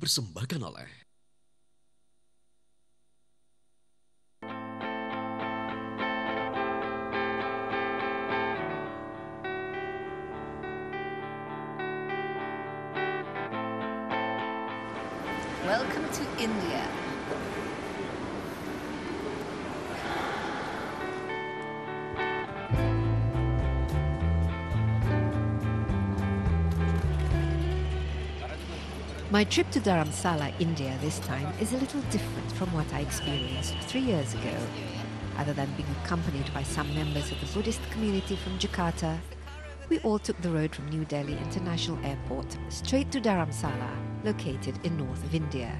dipersembahkan oleh Welcome to India. My trip to Dharamsala, India this time is a little different from what I experienced 3 years ago. Other than being accompanied by some members of the Buddhist community from Jakarta, we all took the road from New Delhi International Airport straight to Dharamsala, located in north of India.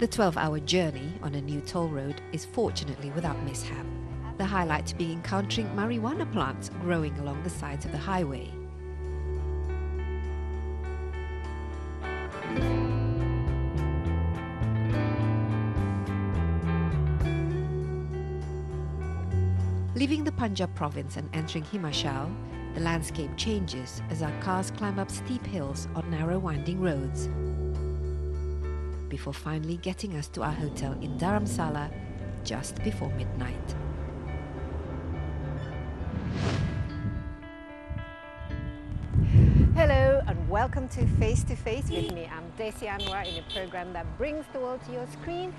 The 12-hour journey on a new toll road is fortunately without mishap, the highlight being encountering marijuana plants growing along the sides of the highway. Leaving the Punjab province and entering Himachal, the landscape changes as our cars climb up steep hills on narrow winding roads, before finally getting us to our hotel in Dharamsala just before midnight. Hello and welcome to Face2Face with me. I'm Desi Anwar in a program that brings the world to your screen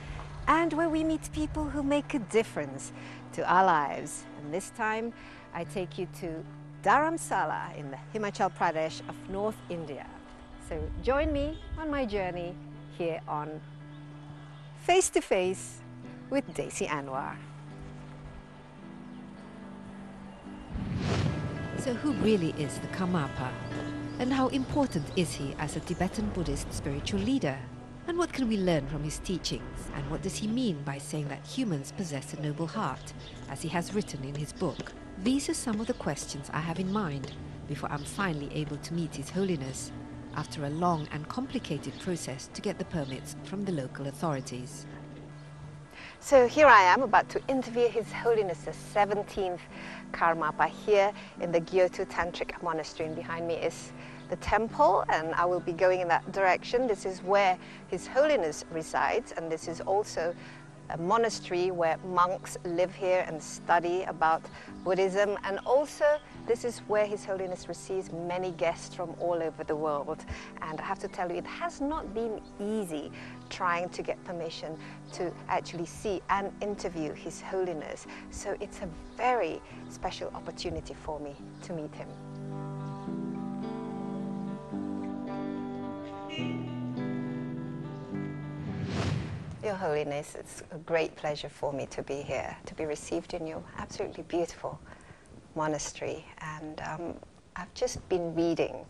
and where we meet people who make a difference to our lives. And this time I take you to Dharamsala in the Himachal Pradesh of North India. So join me on my journey here on Face to Face with Desi Anwar. So who really is the Karmapa? And how important is he as a Tibetan Buddhist spiritual leader? And what can we learn from his teachings? And what does he mean by saying that humans possess a noble heart, as he has written in his book? These are some of the questions I have in mind before I'm finally able to meet His Holiness, after a long and complicated process to get the permits from the local authorities. So here I am about to interview His Holiness the 17th Karmapa here in the Gyotu Tantric Monastery, and behind me is the temple, and I will be going in that direction. This is where His Holiness resides, and this is also a monastery where monks live here and study about Buddhism, and also this is where His Holiness receives many guests from all over the world. And I have to tell you, it has not been easy trying to get permission to actually see and interview His Holiness. So it's a very special opportunity for me to meet him. Your Holiness, it's a great pleasure for me to be here, to be received in your absolutely beautiful monastery. And I've just been reading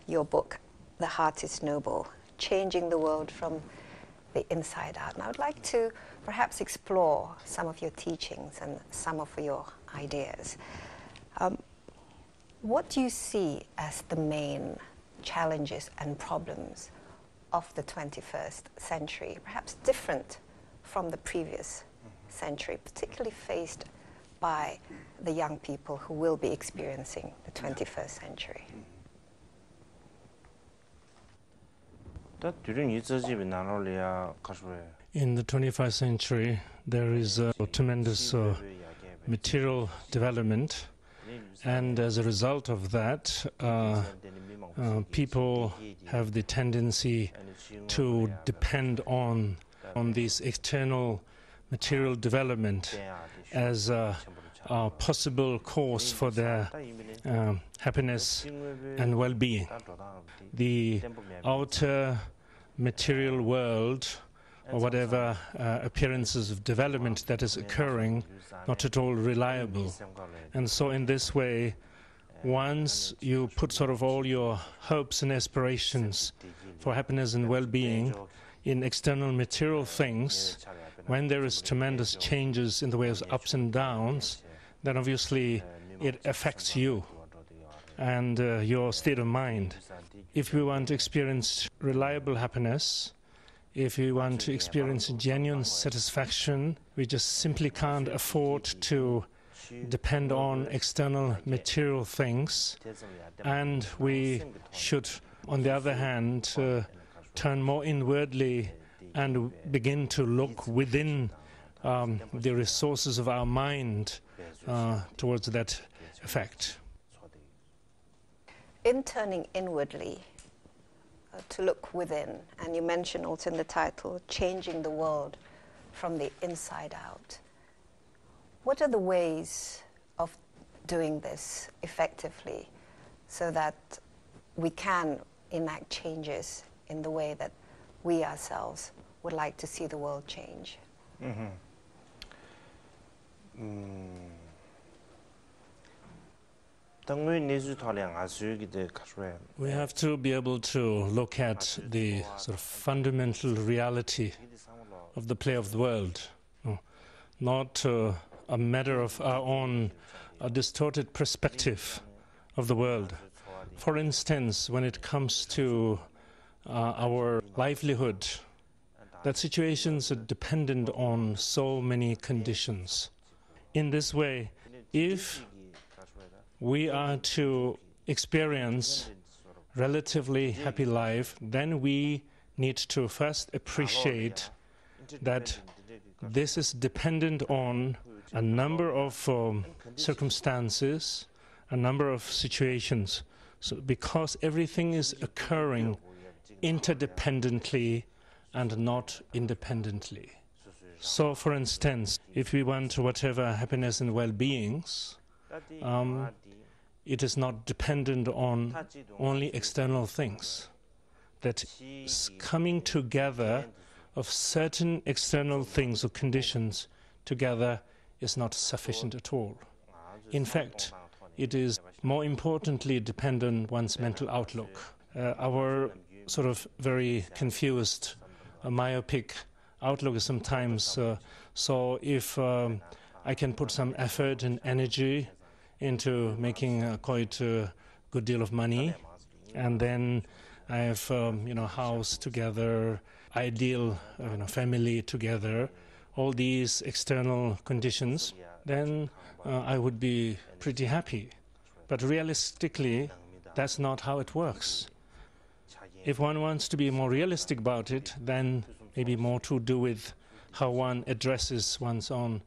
your book, The Heart is Noble, Changing the World from the Inside Out. And I would like to perhaps explore some of your teachings and some of your ideas. What do you see as the main challenges and problems of the 21st century, perhaps different from the previous century, particularly faced by the young people who will be experiencing the 21st century? In the 21st century, there is a tremendous material development, and as a result of that, people have the tendency to depend on this external material development as a possible cause for their happiness and well-being. The outer material world, or whatever appearances of development that is occurring, not at all reliable. And so in this way, once you put sort of all your hopes and aspirations for happiness and well-being in external material things, when there is tremendous changes in the way of ups and downs, then obviously it affects you and your state of mind. If we want to experience reliable happiness, if we want to experience genuine satisfaction, we just simply can't afford to depend on external material things, and we should, on the other hand, turn more inwardly and begin to look within the resources of our mind towards that effect. In turning inwardly, to look within, and you mentioned also in the title, changing the world from the inside out. What are the ways of doing this effectively so that we can enact changes in the way that we ourselves would like to see the world change? We have to be able to look at the sort of fundamental reality of the play of the world, not a matter of our own distorted perspective of the world. For instance, when it comes to our livelihood, that situations are dependent on so many conditions. In this way, if we are to experience relatively happy life, then we need to first appreciate that this is dependent on a number of circumstances, a number of situations. So because everything is occurring interdependently and not independently. So, for instance, if we want whatever happiness and well-beings, it is not dependent on only external things. That coming together of certain external things or conditions together is not sufficient at all. In fact, it is more importantly dependent on one's mental outlook. Our sort of very confused, myopic outlook is sometimes so if I can put some effort and energy into making quite a good deal of money, and then I have house together, ideal family together, all these external conditions, then I would be pretty happy. But realistically, that's not how it works. If one wants to be more realistic about it, then maybe more to do with how one addresses one's own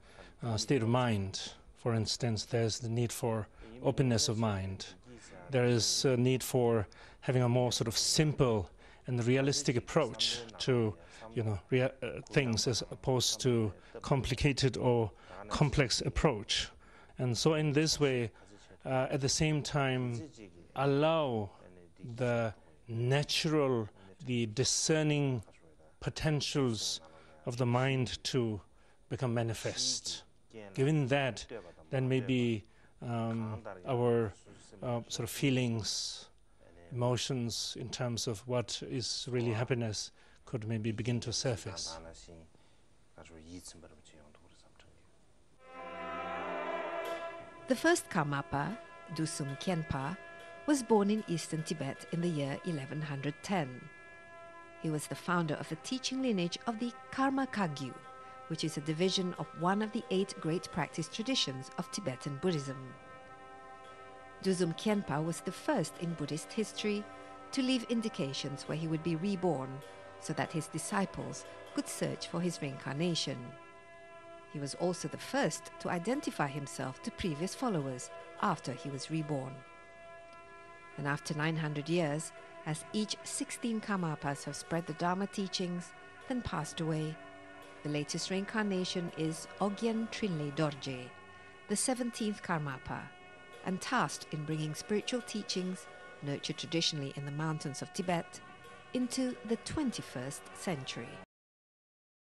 state of mind. For instance, there's the need for openness of mind. There is a need for having a more sort of simple and realistic approach to things as opposed to complicated or complex approach. And so in this way, at the same time, allow the natural, the discerning potentials of the mind to become manifest. Given that, then maybe our sort of feelings, emotions in terms of what is really happiness could maybe begin to surface. The first Karmapa, Dusum Khenpa, was born in eastern Tibet in the year 1110. He was the founder of the teaching lineage of the Karma Kagyu, which is a division of one of the 8 great practice traditions of Tibetan Buddhism. Dusum Khenpa was the first in Buddhist history to leave indications where he would be reborn so that his disciples could search for his reincarnation. He was also the first to identify himself to previous followers after he was reborn. And after 900 years, as each 16 Karmapas have spread the Dharma teachings, then passed away, the latest reincarnation is Ogyen Trinley Dorje, the 17th Karmapa, and tasked in bringing spiritual teachings, nurtured traditionally in the mountains of Tibet, into the 21st century.